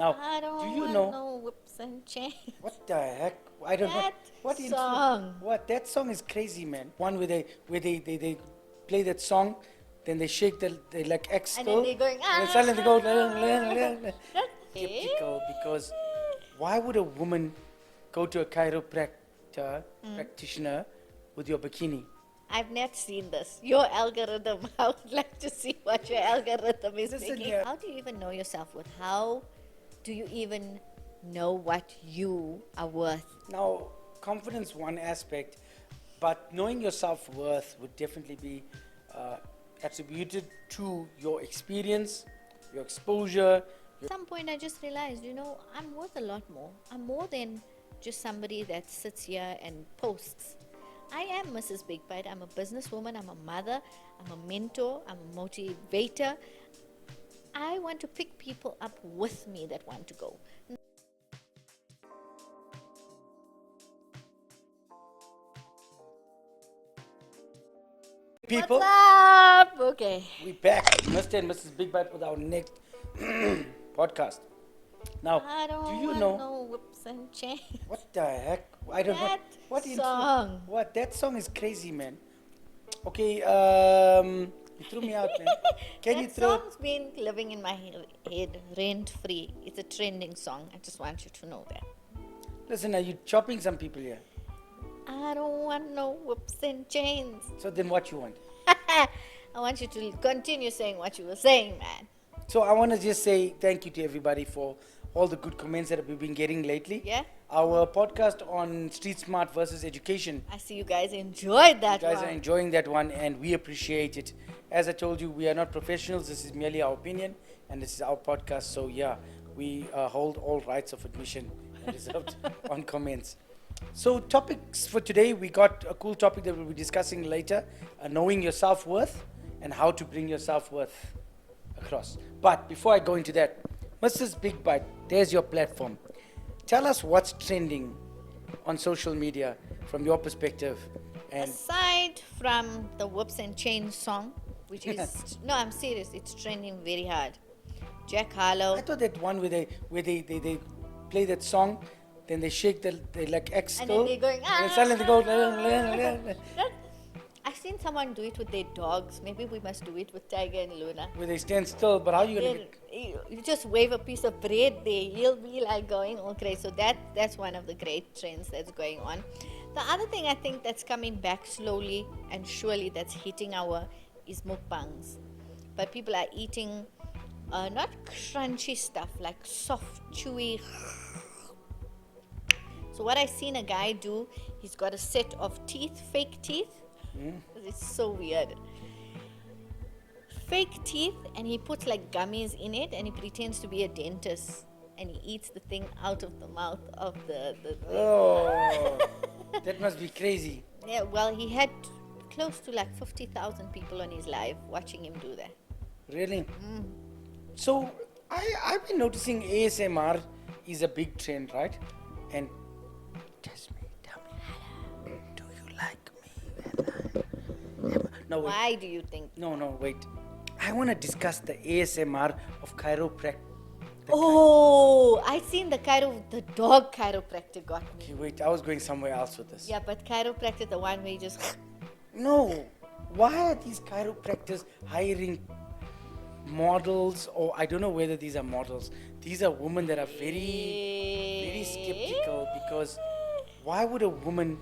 Now, I do don't you want know no whips and chains. what the heck? I don't know That what song. what that song is crazy, man. One where they play that song, then they shake they like X And then still, they're going, and then suddenly they go That's skeptical because why would a woman go to a chiropractor practitioner with your bikini? I've not seen this. Your algorithm. I would like to see what your algorithm is Listen thinking. here. How do you even know your self-worth? How do you even know what you are worth? Now, confidence one aspect, but knowing your self worth would definitely be uh, attributed to your experience, your exposure. At some point, I just realized, I'm worth a lot more. I'm more than just somebody that sits here and posts. I am Mrs. Big Bite. I'm a businesswoman. I'm a mother. I'm a mentor. I'm a motivator. I want to pick people up with me that want to go. People, What's up? Okay. we back, Mr. and Mrs. Big Bite, with our next podcast. Now, I do don't you want know no whips and chains. what the heck? I don't know That what song. What that song is crazy, man. Okay, you threw me out, man. Can you That throw? song's been living in my head rent free. It's a trending song. I just want you to know that. Listen, are you chopping some people here? I don't want no whips and chains. So then, what you want? I want you to continue saying what you were saying, man. So I want to just say thank you to everybody for all the good comments that we've been getting lately. Yeah? Our podcast on street smart versus education. I see you guys enjoyed that You guys one. are enjoying that one, and we appreciate it. As I told you, we are not professionals. This is merely our opinion, and this is our podcast. So yeah, we hold all rights of admission and reserved on comments. So topics for today, we got a cool topic that we'll be discussing later: knowing your self worth and how to bring your self worth across. But before I go into that, Mrs. Big Bite, there's your platform. Tell us what's trending on social media from your perspective. And Aside from the whips and chains song, which is no, I'm serious, it's trending very hard. Jack Harlow. I thought that one where they play that song, then they shake they like X And still, then they're going, and then suddenly they go. I've seen someone do it with their dogs. Maybe we must do it with Tiger and Luna. Where they stand still, but how are you gonna? Then you just wave a piece of bread there, he'll be like going all crazy. So that's one of the great trends that's going on. The other thing I think that's coming back slowly and surely that's hitting our is mukbangs. But people are eating not crunchy stuff, like soft, chewy. So what I seen a guy do, he's got a set of teeth, fake teeth. It's so weird. Fake teeth, and he puts like gummies in it, and he pretends to be a dentist, and he eats the thing out of the mouth of the Oh, that must be crazy. Yeah, well, he had close to like 50,000 people on his live watching him do that. Really? So I've been noticing ASMR is a big trend, right? And test me, tell me, do you like me? No, wait. Why do you think? No, wait. I want to discuss the ASMR of chiropractic. Oh, I seen the dog chiropractor got me. Okay, wait, I was going somewhere else with this. Yeah, but chiropractor, the one where you just No, why are these chiropractors hiring models, or I don't know whether these are models. These are women that are very skeptical because why would a woman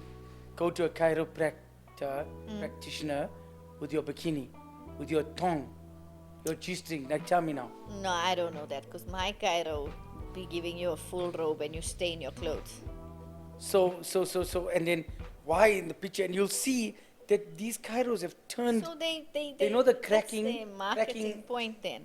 go to a chiropractor practitioner with your bikini, with your tongue, your G-string? Like, tell me now. No, I don't know that because my chiro be giving you a full robe and you stay in your clothes. So, and then why in the picture? And you'll see that these chiros have turned. So they know the cracking- That's their marketing cracking- point then.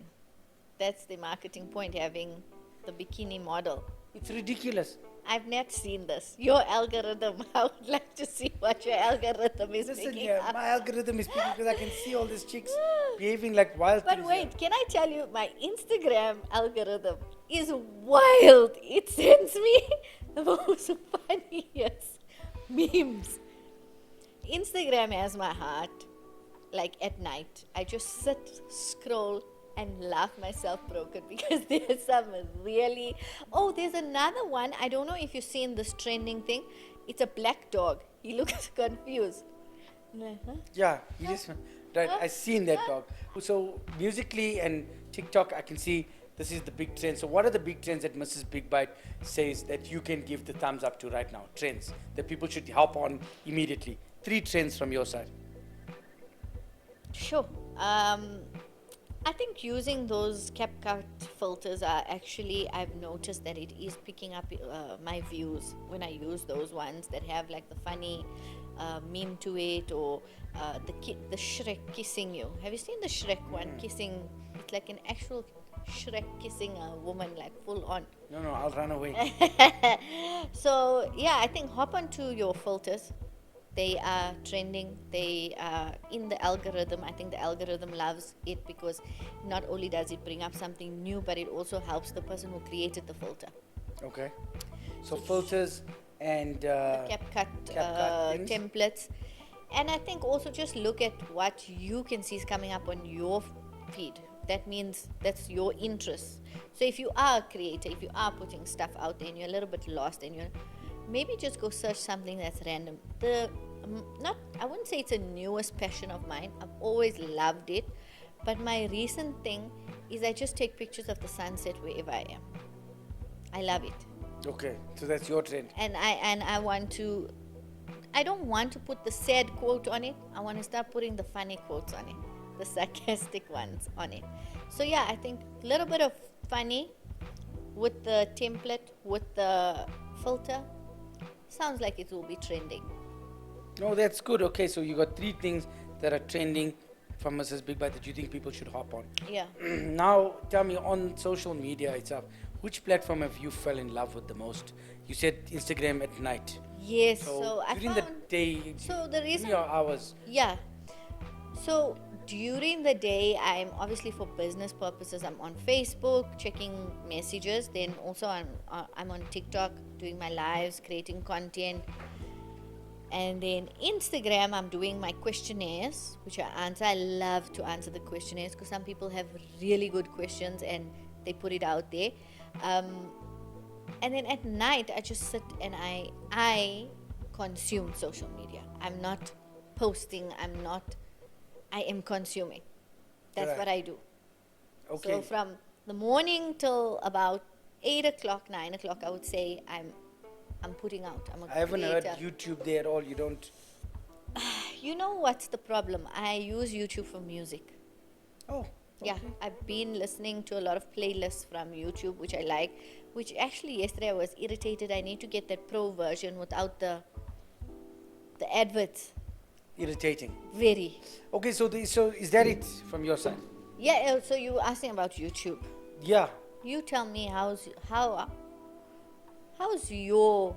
That's the marketing point, having the bikini model. It's ridiculous. I've not seen this. Your algorithm. I would like to see what your algorithm is Listen picking here, up. my algorithm is picking because I can see all these chicks behaving like wild But things wait, here. can I tell you, my Instagram algorithm is wild. It sends me the most funniest memes. Instagram has my heart. Like at night, I just sit, scroll, and laugh myself broken because there's some really. Oh, there's another one. I don't know if you've seen this trending thing. It's a black dog. He looks confused. I'm like, huh? Yeah, he just right. I seen that dog. So musically and TikTok, I can see this is the big trend. So what are the big trends that Mrs. Big Bite says that you can give the thumbs up to right now? Trends that people should hop on immediately. 3 trends from your side. Sure. I think using those CapCut filters are actually, I've noticed that it is picking up my views when I use those ones that have like the funny meme to it, or the Shrek kissing you. Have you seen the Shrek one kissing? It's like an actual Shrek kissing a woman, like full on. No, I'll run away. So yeah, I think hop onto your filters. They are trending. They are in the algorithm. I think the algorithm loves it because not only does it bring up something new, but it also helps the person who created the filter. Okay. So filters and CapCut CapCut things. templates. And I think also just look at what you can see is coming up on your feed. That means that's your interest. So if you are a creator, if you are putting stuff out there and you're a little bit lost and you're maybe just go search something that's random. I wouldn't say it's a newest passion of mine. I've always loved it, but my recent thing is I just take pictures of the sunset wherever I am. I love it, Okay, so that's your trend. and I want to. I don't want to put the sad quote on it. I want to start putting the funny quotes on it, the sarcastic ones on it. So yeah, I think a little bit of funny with the template, with the filter. Sounds like it will be trending. No, that's good. Okay, so you got 3 things that are trending from Mrs. Big Bite that you think people should hop on. Yeah. Now, tell me, on social media itself, which platform have you fell in love with the most? You said Instagram at night. Yes. So I during found. the day, So the reason. your hours. Yeah. So during the day, I'm obviously for business purposes. I'm on Facebook checking messages. Then also I'm on TikTok doing my lives, creating content. And then Instagram, I'm doing my questionnaires, which I answer. I love to answer the questionnaires because some people have really good questions and they put it out there. And then at night, I just sit and I consume social media. I'm not posting. I am consuming. That's Right. what I do. Okay. So from the morning till about 8 o'clock, 9 o'clock, I would say I'm putting out. I'm a I haven't heard creator. YouTube there at all. You don't. You know what's the problem? I use YouTube for music. Oh. Yeah, I've been listening to a lot of playlists from YouTube, which I like. Which actually yesterday I was irritated. I need to get that pro version without the adverts. Irritating. Very. Okay, so is that it from your side? Yeah. So you were asking about YouTube. Yeah. You tell me how's your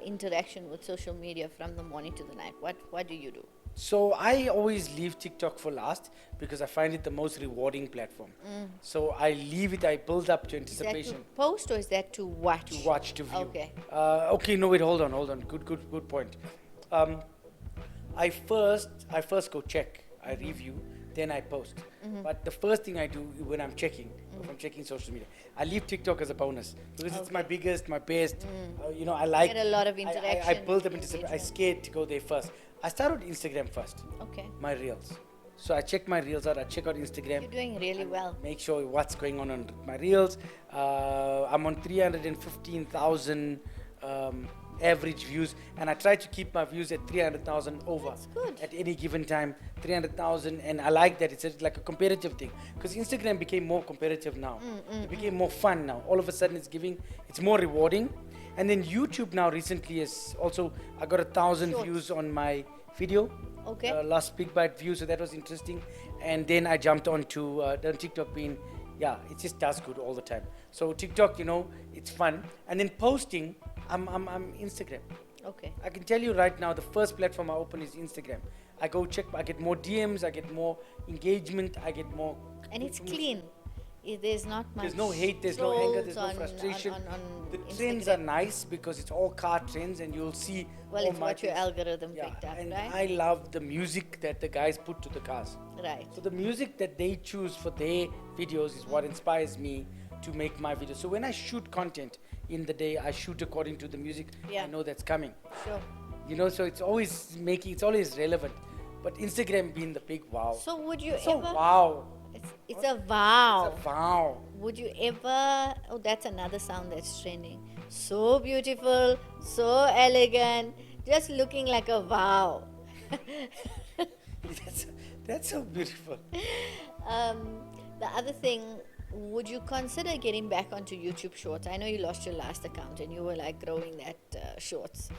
interaction with social media from the morning to the night? What do you do? So I always leave TikTok for last because I find it the most rewarding platform. So I leave it. I build up to Is that to anticipation post or is that to watch? to watch to view. Okay. Okay. No, wait. Hold on. Good point. I first go check. I review. Then I post. But the first thing I do when I'm checking, if I'm checking social media, I leave TikTok as a bonus because it's my biggest, my best. I like. Get a lot of I interaction, build up anticipation. I engagement. scared to go there first. I start with Instagram first. Okay. My reels. So I check my reels out. I check out Instagram. You're doing really well. Make sure what's going on my reels. I'm on 315,000 average views, and I try to keep my views at 300,000 over. That's good. At any given time. 300,000, and I like that. It's like a competitive thing because Instagram became more competitive now. It became more fun now. All of a sudden, it's more rewarding. And then YouTube now recently is also, I got 1,000 Shorts. views on my video. Okay. Last Big Bite view, so that was interesting. And then I jumped onto the TikTok being, it just does good all the time. So TikTok, it's fun. And then posting, I'm Instagram. Okay. I can tell you right now, the first platform I open is Instagram. I go check, I get more DMs, I get more engagement, I get more. And it's clean. There's not much. There's no hate, there's no anger, there's no trolls frustration. on The Instagram. trends are nice because it's all car trends, and you'll see. Well, all it's my what your things. algorithm Yeah, picked up, and right? I love the music that the guys put to the cars. Right. So the music that they choose for their videos is what inspires me to make my videos. So when I shoot content in the day, I shoot according to the music Yeah. I know that's coming. Sure. So it's always relevant. But Instagram being the big wow. So would you So ever? wow. It's a vow. It's a wow. Would you ever? Oh, that's another sound that's trending. So beautiful, so elegant, just looking like a vow. that's, that's so beautiful. The other thing, would you consider getting back onto YouTube Shorts? I know you lost your last account and you were like growing that Shorts.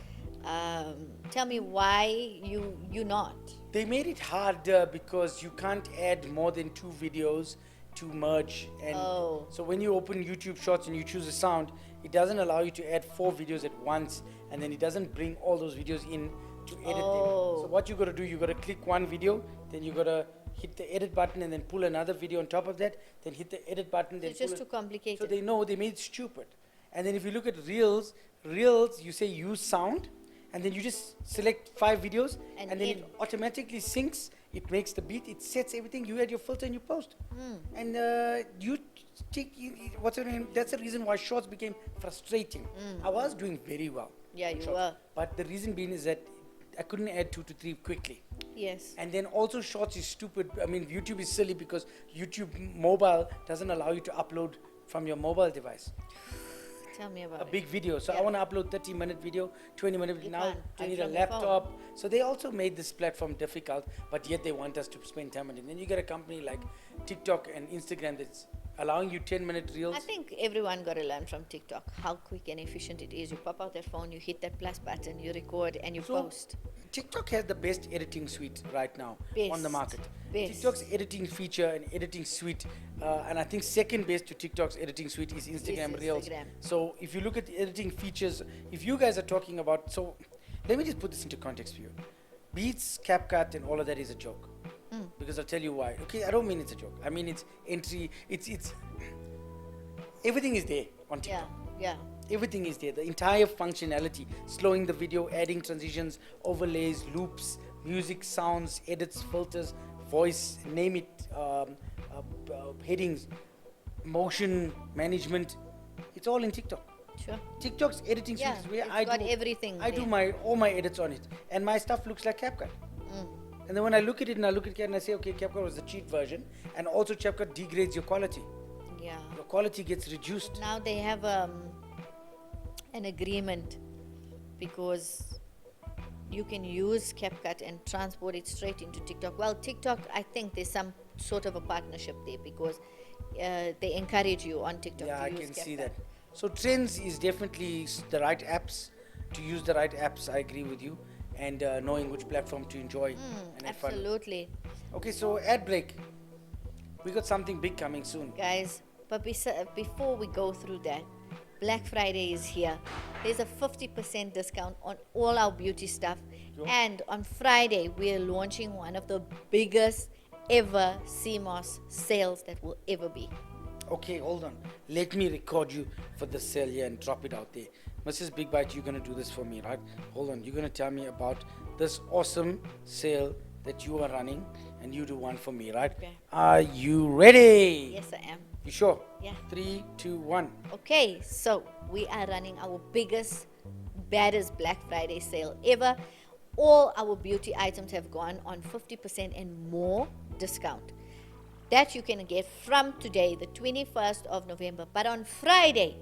Tell me why you not. They made it harder because you can't add more than 2 videos to merge. And Oh. so when you open YouTube Shorts and you choose a sound, it doesn't allow you to add 4 videos at once, and then it doesn't bring all those videos in to edit Oh. them. So what you got to do, you got to click one video, then you got to hit the edit button and then pull another video on top of that, then hit the edit button, then It's just pull too complicated. So they know they made it stupid. And then if you look at Reels, you say use sound, and then you just select 5 videos, And and then in. it automatically syncs. It makes the beat. It sets everything. You add your filter and you post. And you take what's your name? That's the reason why Shorts became frustrating. I was doing very well. Yeah, on you Shorts, were. but the reason being is that I couldn't add 2 to 3 quickly. Yes. And then also Shorts is stupid. I mean, YouTube is silly because YouTube mobile doesn't allow you to upload from your mobile device Tell me about a it. big video. So Yeah. I want to upload 30-minute video, 20-minute video. You Now can't do I it need a from your phone. laptop. So they also made this platform difficult, but yet they want us to spend time on it. Then you get a company like TikTok and Instagram that's allowing you 10-minute reels. I think everyone got to learn from TikTok how quick and efficient it is. You pop out that phone, you hit that plus button, you record, and you So post. TikTok has the best editing suite right now on the Best. market. Best. TikTok's editing feature and editing suite, and I think second best to TikTok's editing suite is Instagram Reels. Instagram. So if you look at the editing features, if you guys are talking about, so let me just put this into context for you. Beats, CapCut, and all of that is a joke. Because I'll tell you why. Okay, I don't mean it's a joke. I mean it's entry. It's everything is there on TikTok. Yeah. Everything is there. The entire functionality, slowing the video, adding transitions, overlays, loops, music, sounds, edits, filters, voice, name it, headings, motion management. It's all in TikTok. Sure. TikTok's editing Yeah, suite is where it's I got do everything I do there. all my edits on it, and my stuff looks like CapCut. And then when I look at it and I look at it and I say, okay, CapCut was the cheat version, and also CapCut degrades your quality. Yeah. Your quality gets reduced. Now they have an agreement because you can use CapCut and transport it straight into TikTok. Well, TikTok, I think there's some sort of a partnership there because they encourage you on TikTok Yeah, to I use can see CapCut. that. So Trends is definitely the right apps to use the right apps. I agree with you, and knowing which platform to enjoy and have fun. Absolutely. Okay, so ad break. We got something big coming soon. Guys, but before we go through that, Black Friday is here. There's a 50% discount on all our beauty stuff. Yo. And on Friday, we are launching one of the biggest ever CMOS sales that will ever be. Okay, hold on. Let me record you for the sale here and drop it out there. Mrs. BigBite, you're gonna do this for me, right? Hold on. You're gonna tell me about this awesome sale that you are running, and you do one for me, right? Okay. Are you ready? Yes, I am. You sure? Yeah. 3, 2, 1. Okay, so we are running our biggest, baddest Black Friday sale ever. All our beauty items have gone on 50% and more discount. That you can get from today, the 21st of November. But on Friday,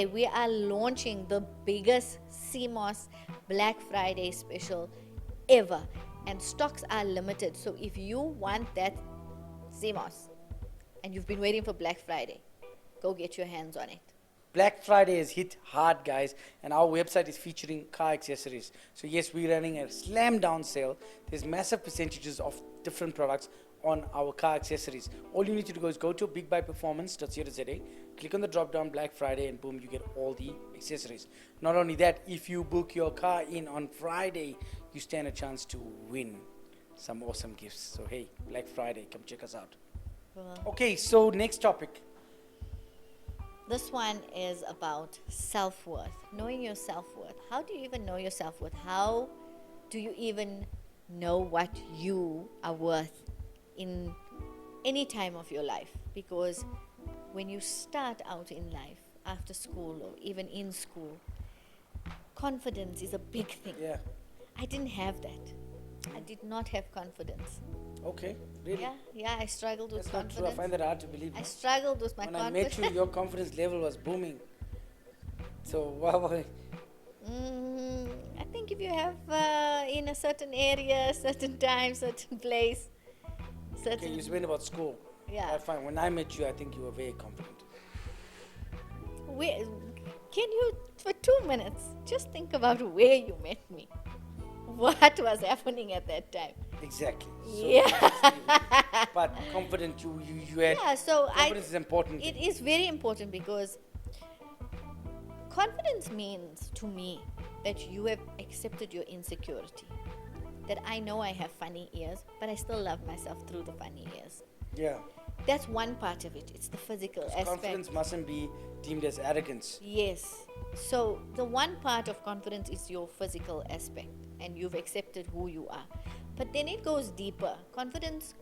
we are launching the biggest CMOS Black Friday special ever. And stocks are limited. So if you want that CMOS and you've been waiting for Black Friday, go get your hands on it. Black Friday has hit hard, guys, and our website is featuring car accessories. So yes, we're running a slam down sale. There's massive percentages of different products on our car accessories. All you need to do is go to bigbuyperformance.co.za, click on the drop down Black Friday, and boom, you get all the accessories. Not only that, if you book your car in on Friday, you stand a chance to win some awesome gifts. So hey, Black Friday, come check us out. Okay, so next topic. This one is about self-worth, knowing your self-worth. How do you even know your self-worth? How do you even know what you are worth in any time of your life. Because when you start out in life, after school or even in school, confidence is a big thing. Yeah. I didn't have that. I did not have confidence. Okay. Really? Yeah, I struggled with That's not true. I confidence. find that hard to believe. I No? struggled with my When I confidence. met you, your confidence level was booming. So, wow. I think if you have in a certain area, certain time, certain place, certain Okay, you spent about school. yeah. Fine. When I met you, I think you were very confident. Where, can you, for 2 minutes, just think about where you met me? What was happening at that time? Exactly. So, Yeah. but confident, you had. Yeah, so Confidence is important. it is very important because confidence means to me that you have accepted your insecurity. That I know I have funny ears, but I still love myself through the funny ears. Yeah. That's one part of it. It's the physical aspect. Confidence mustn't be deemed as arrogance. Yes. So the one part of confidence is your physical aspect, and you've accepted who you are. But then it goes deeper. Confidence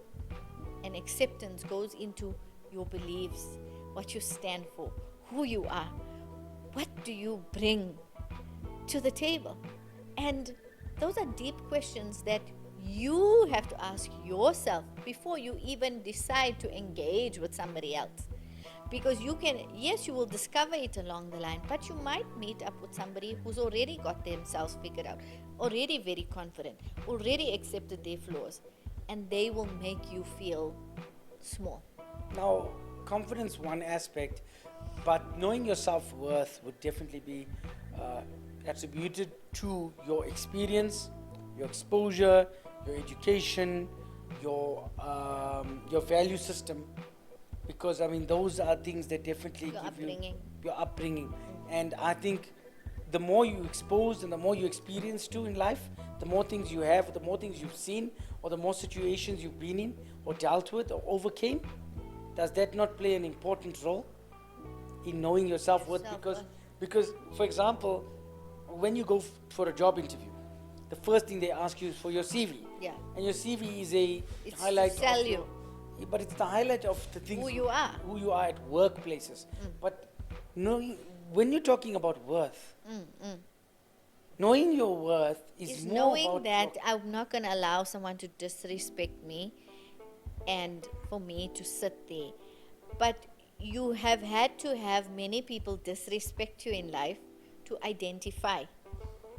and acceptance goes into your beliefs, what you stand for, who you are, what do you bring to the table. And those are deep questions that you have to ask yourself before you even decide to engage with somebody else. Because you can, yes, you will discover it along the line, but you might meet up with somebody who's already got themselves figured out, already very confident, already accepted their flaws, and they will make you feel small. Now, confidence one aspect, but knowing your self-worth would definitely be attributed to your experience, your exposure, your education, your value system, because I mean those are things that definitely Your give upbringing. you your upbringing. And I think the more you exposed and the more you experience to in life, the more things you have, the more things you've seen, or the more situations you've been in or dealt with or overcame. Does that not play an important role in knowing your self-worth? Because for example, when you go for a job interview, the first thing they ask you is for your CV. Yeah. And your CV is a It's highlight to sell of you. but it's the highlight of the things Who you are. who you are at workplaces. But knowing, when you're talking about worth, knowing your worth is more knowing about that I'm not going to allow someone to disrespect me and for me to sit there. But you have had to have many people disrespect you in life to identify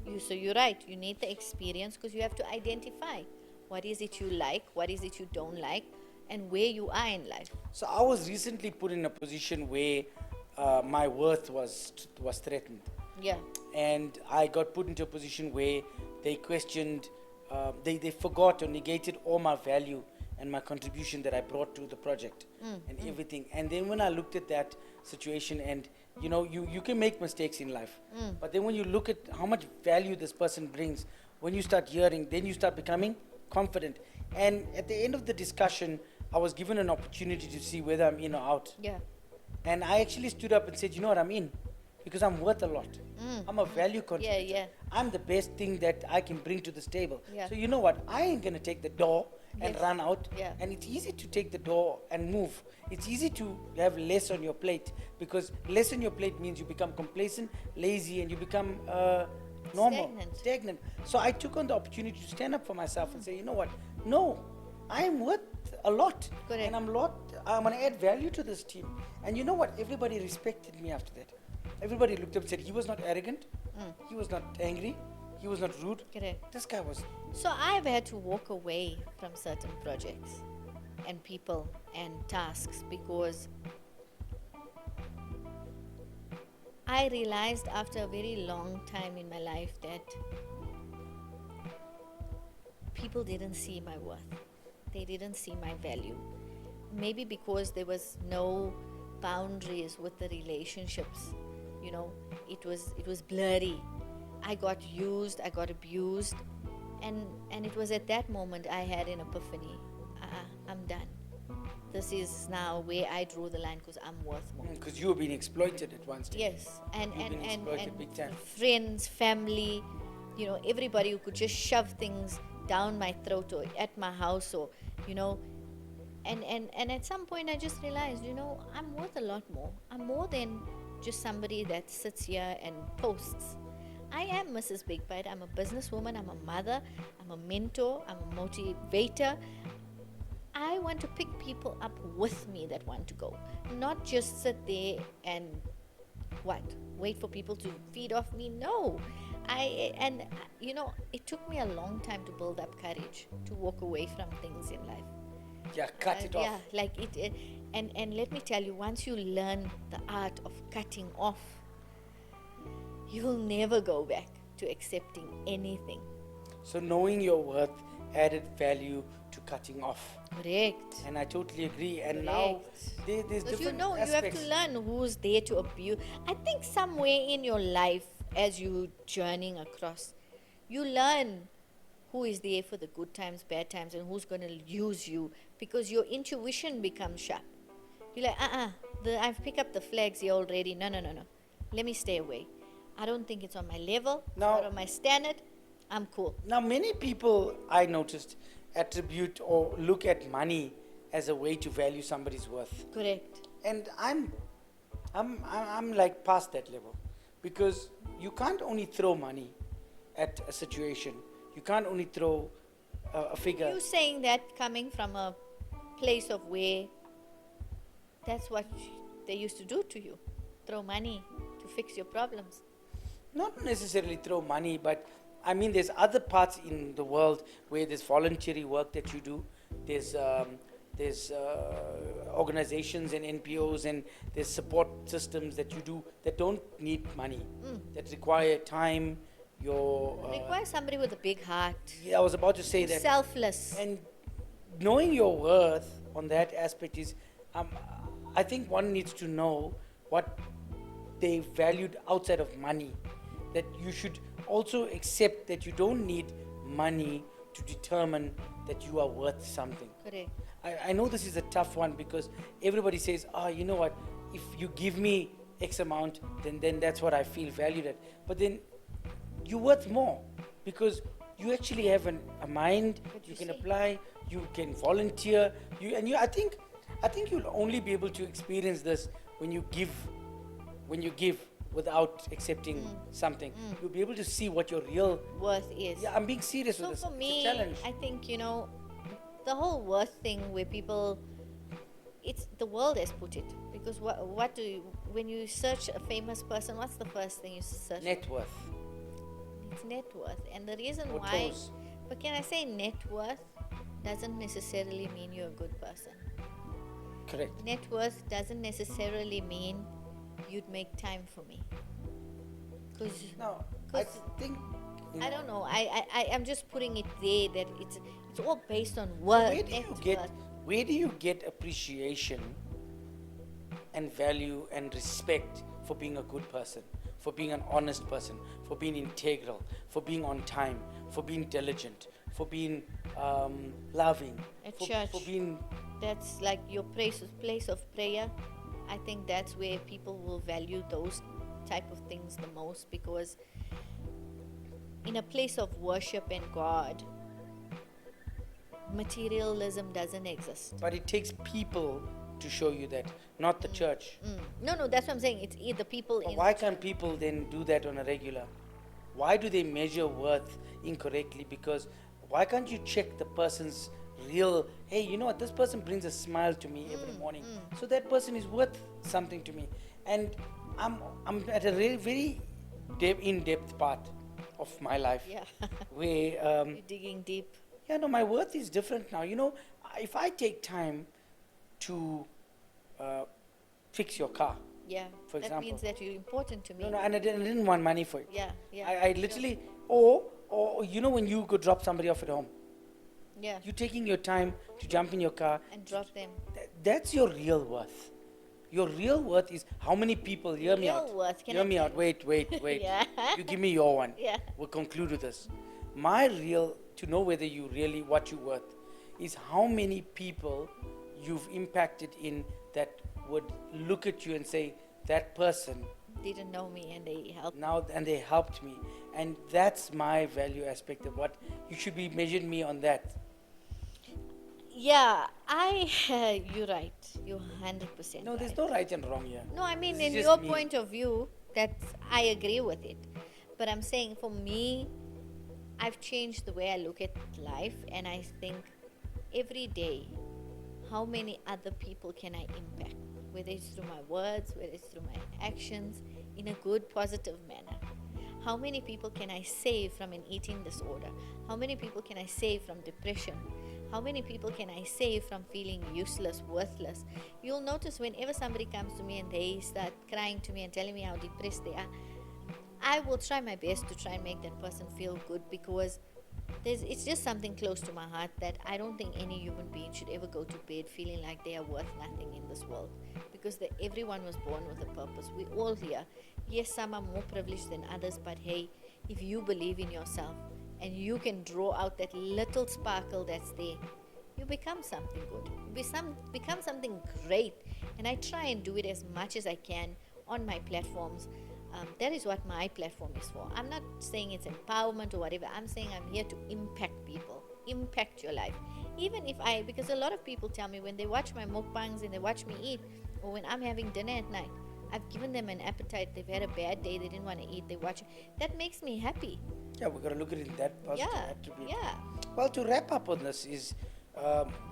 you. So you're right, you need the experience because you have to identify what is it you like, what is it you don't like, and where you are in life. So I was recently put in a position where my worth was threatened, Yeah. and I got put into a position where they questioned, they forgot or negated all my value and my contribution that I brought to the project and everything. And then when I looked at that situation, and you know, you can make mistakes in life, but then when you look at how much value this person brings, when you start hearing, then you start becoming confident. And at the end of the discussion, I was given an opportunity to see whether I'm in or out. Yeah. And I actually stood up and said, you know what, I'm in. Because I'm worth a lot. I'm a value contributor. yeah. I'm the best thing that I can bring to this table. Yeah. So you know what, I ain't going to take the door and Yes. run out. Yeah. And it's easy to take the door and move. It's easy to have less on your plate, because less on your plate means you become complacent, lazy, and you become normal, stagnant. So I took on the opportunity to stand up for myself and say, you know what, no, I'm worth a lot. Correct. And I'm going to add value to this team. And you know what, everybody respected me after that. Everybody looked up and said, he was not arrogant, he was not angry, he was not rude. Correct. This guy was. So I've had to walk away from certain projects and people and tasks because I realized after a very long time in my life that people didn't see my worth. They didn't see my value. Maybe because there was no boundaries with the relationships. You know, it was blurry. I got used, I got abused, and it was at that moment I had an epiphany. I'm done. This is now where I drew the line because I'm worth more. Because you were being exploited at one stage. Yes, and You've been exploited big time. friends, family, you know, everybody who could just shove things down my throat or at my house, or you know. And at some point I just realized, I'm worth a lot more. I'm more than just somebody that sits here and posts. I am Mrs. Big Bite. I'm a businesswoman, I'm a mother, I'm a mentor, I'm a motivator. I want to pick people up with me that want to go, not just sit there and what, wait for people to feed off me. No. It took me a long time to build up courage to walk away from things in life. Yeah, cut it off. Yeah, like and let me tell you, once you learn the art of cutting off, you will never go back to accepting anything. So knowing your worth added value to cutting off. Correct. And I totally agree. And now there's Because different you have aspects. to learn who's there to abuse. I think somewhere in your life, as you journeying across, you learn who is there for the good times, bad times, and who's going to use you, because your intuition becomes sharp. You're like, I've picked up the flags here already. No. Let me stay away. I don't think it's on my level, it's Now- not on my standard. I'm cool. Now, many people I noticed attribute or look at money as a way to value somebody's worth, Correct. and I'm like past that level, because you can't only throw money at a situation. You can't only throw a figure. You saying that coming from a place of where that's what they used to do to you, throw money to fix your problems. Not necessarily throw money, but I mean, there's other parts in the world where there's voluntary work that you do. There's organizations and NPOs, and there's support systems that you do that don't need money, that require time. Require somebody with a big heart, Yeah, I was about to say that. selfless. And knowing your worth on that aspect is, I think one needs to know what they valued outside of money. That you should also accept that you don't need money to determine that you are worth something. Correct. I know this is a tough one, because everybody says, you know what, if you give me X amount, then that's what I feel valued at. But then you're worth more, because you actually have a mind, But you you can see- apply, you can volunteer, I think you'll only be able to experience this when you give without accepting something. You'll be able to see what your real, Worth is. yeah, I'm being serious So with this. for It's me, a challenge. I think, the whole worth thing where people, it's the world has put it. Because when you search a famous person, what's the first thing you search? Net worth. It's net worth. And the reason Or why, toes. but can I say net worth doesn't necessarily mean you're a good person. Correct. Net worth doesn't necessarily mean you'd make time for me. Because Now, I 'Cause think. I don't know. I'm just putting it there that it's all based on worth. Where do you get appreciation and value and respect for being a good person, for being an honest person, for being integral, for being on time, for being diligent, for being loving, At for church. being. That's like your place of prayer. I think that's where people will value those type of things the most, because in a place of worship and God, materialism doesn't exist. But it takes people to show you that, not the church. No, that's what I'm saying. It's either people But in why can't people then do that on a regular? Why do they measure worth incorrectly? Because why can't you check the person's real, hey, you know what, this person brings a smile to me every morning. So that person is worth something to me. And I'm at a very in-depth part of my life Yeah. where, You're digging deep. yeah, no, my worth is different now. If I take time to fix your car, Yeah. For that example. means that you're important to me. no, and I didn't want money for it. Yeah. I literally, or when you go drop somebody off at home, Yeah. you're taking your time to jump in your car. And drop them. That's your real worth. Your real worth is how many people, hear me Real out. worth, can Hear I me tell out. Wait. Yeah. You give me your one. Yeah. We'll conclude with this. To know whether you really, what you're worth, is how many people you've impacted in that would look at you and say, that person didn't know me and they helped. Now, and they helped me. And that's my value aspect of what you should be measuring me on that. Yeah, you're right. You're 100% No, there's right. no right and wrong here. No, I mean, This is in just your me. point of view, that's I agree with it. But I'm saying for me, I've changed the way I look at life, and I think every day, how many other people can I impact? Whether it's through my words, whether it's through my actions, in a good, positive manner. How many people can I save from an eating disorder? How many people can I save from depression? How many people can I save from feeling useless, worthless? You'll notice whenever somebody comes to me and they start crying to me and telling me how depressed they are, I will try my best to try and make that person feel good, because it's just something close to my heart that I don't think any human being should ever go to bed feeling like they are worth nothing in this world, because everyone was born with a purpose. We all here. Yes, some are more privileged than others, but hey, if you believe in yourself and you can draw out that little sparkle that's there, you become something good. Become something great. And I try and do it as much as I can on my platforms. That is what my platform is for. I'm not saying it's empowerment or whatever. I'm saying I'm here to impact people, impact your life. Even if because a lot of people tell me when they watch my mukbangs and they watch me eat, or when I'm having dinner at night, I've given them an appetite. They've had a bad day. They didn't want to eat. They watch. That makes me happy. Yeah, we've got to look at it in that positive Yeah, attribute. yeah, Well, to wrap up on this is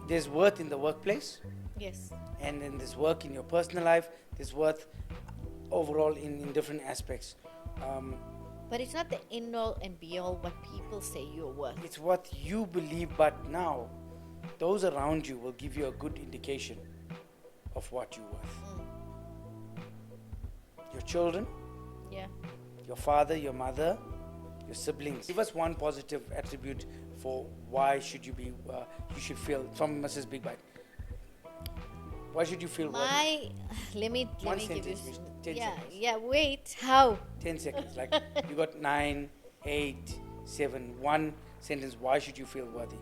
there's worth in the workplace, yes. and then there's work in your personal life. There's worth overall in different aspects. But it's not the end all and be all what people say you're worth. It's what you believe, but now those around you will give you a good indication of what you're worth. Your children, Yeah. your father, your mother, your siblings. Give us one positive attribute for why should you should feel from Mrs. Big Bite. Why should you feel worthy? Let me One give you. sentence, Mish, 10 Yeah, seconds. yeah. Wait, how? 10 seconds. Like you got 9, 8, 7. One sentence. Why should you feel worthy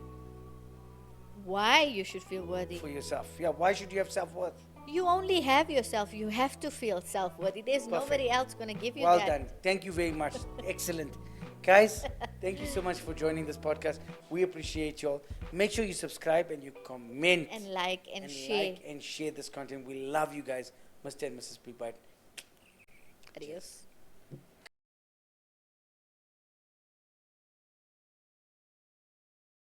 Why you should feel worthy? for yourself? Yeah. Why should you have self-worth? You only have yourself. You have to feel self-worthy. There's nobody else gonna give you Well that. done. Thank you very much. Excellent. Guys, thank you so much for joining this podcast. We appreciate you all. Make sure you subscribe and you comment And like and share. like and share this content. We love you guys. Mr. and Mrs. Big Bite. Adios.